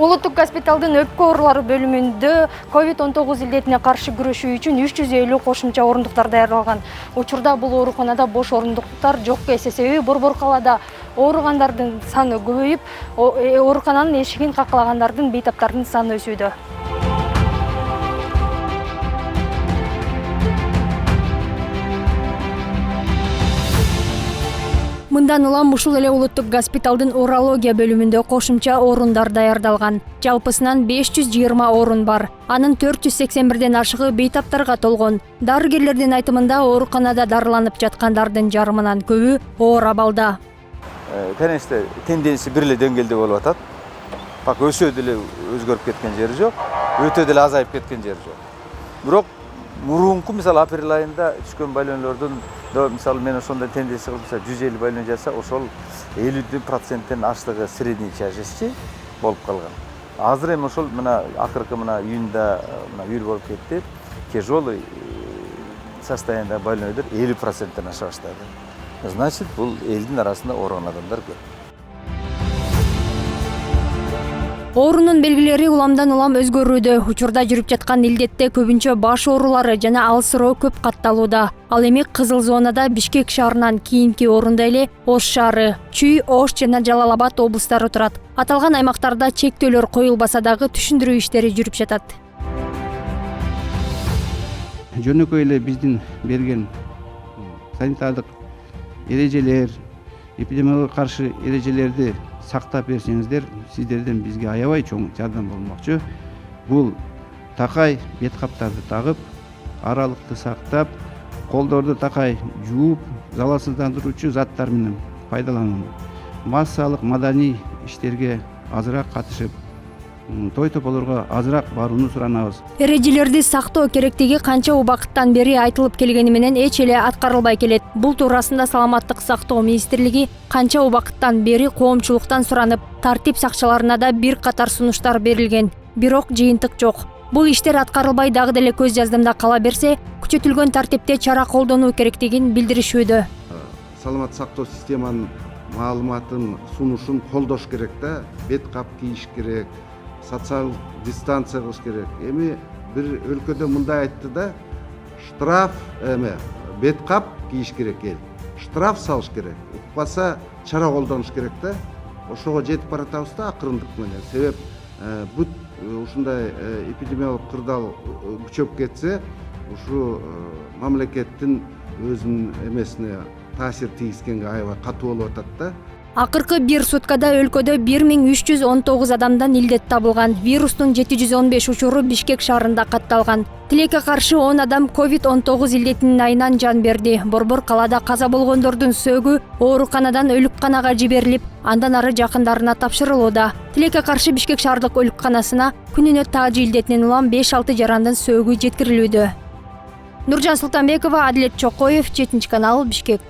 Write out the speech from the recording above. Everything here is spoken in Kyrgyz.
Улуттук госпиталдын өпкө оорулары бөлүмүндө COVID-19 илдетине каршы күрөшүү үчүн 350 кошумча орундуктар даярдалган. Учурда бул ооруканада бош орундуктар жок эсе себеби Борбор калаада ооругандардын саны көбөйүп, оорукананын эшигин какалагандардын, бейтаптардын саны өсүүдө. Мындан улам ушул эле улуттук госпиталдын урология бөлүмүндө кошумча орундар даярдалган. Жалпысынан 520 орун бар. Анын 481ден ашыгы бейтаптарга толгон. Дарыгерлердин айтымында ооруканада дарыланып жаткандардын жарымынан көбү оор абалда. Конечно, тенденция бир эле деңгээлде болуп атат. Так өсө деле өзгөрүп кеткен жери жок, өтө деле азайып кеткен жери жок. Бирок мурунку мисалы апрель айында түшкөн больнойлордун мисалы мен ошондой тенденция кылып 150 больной жатса, ошол 50%тен аштыгы средний тяжести болуп калган. Азыр эми ошол мына акыркы мына июнда вир болуп кетти. Тяжелый состояниедagi больнойлор 50%тен аша баштады. Значит, бул элдин арасында ооруган адамдар көп. Оорунун белгилери уламдан улам өзгөрүүдө. Учурда жүрүп жаткан илдетте көбүнчө баш оорулары жана алсыроо көп катталууда. Ал эми кызыл зонада Бишкек шаарынан кийинки орунда эле Ош шаары, Чүй, Ош жана Жалал Абад облустары турат. Аталган аймактарда чектөөлөр коюлбаса дагы түшүндүрүү иштери жүрүп жатат. Жөнөкөй эле биздин берген санитардык эрежелер, эпидемиологияга каршы эрежелерди сактап берсеңиздер, сиздерден бизге аябай чоң жардам болмокчу. Бул такай бет каптарды тагып, аралыкты сактап, колдорду такай жууп, залалсыздандыруучу заттар менен пайдалануу. Массалык маданий иштерге азыраак катышып, той тополорго азыраак барууну суранабыз. Эрежелерди сактоо керектиги канча убакыттан бери айтылып келгени менен эч эле аткарылбай келет. Бул туурасында Саламаттык сактоо министрлиги канча убакыттан бери коомчулуктан суранып, тартип сакчыларына да бир катар сунуштар берилген. Бирок жыйынтык жок. Бул иштер аткарылбай дагы деле көз жаздымда кала берсе, күчөтүлгөн тартипте чара колдонуу керектигин билдиришүүдө. Саламаттык сактоо системанын маалыматын, сунушун колдош керек да, бет кап кийиш керек, социал дистанция кылыш керек. Эми бир өлкөдө мындай айтты да, штраф бет кап кийиш керек эл. Штраф салыш керек. Укпаса чара колдонуш керек да. Ошого жетип баратабыз да акырындык менен. Себеп бут ушундай эпидемиологик кырдаал күчөп кетсе, ушу мамлекеттин өзүнүн эмесине таасир тийгизгенге аябай катуу болуп атат да. Акыркы бир суткада өлкөдө 1319 адамдан илдет табылган. Вирустун 715 учуру Бишкек шаарында катталган. Тилекке каршы 10 адам COVID-19 илдетинин айынан жан берди. Борбор калаада каза болгондордун сөөгү ооруканадан өлүкканага жиберилип, андан ары жакындарына тапшырылууда. Тилекке каршы Бишкек шаардык өлүкканасына күнүнө таажы илдетинен улам 5-6 жарандын сөөгү жеткирилүүдө. Нуржан Султанбекова, Адилет Чокоев, 7 канал, Бишкек.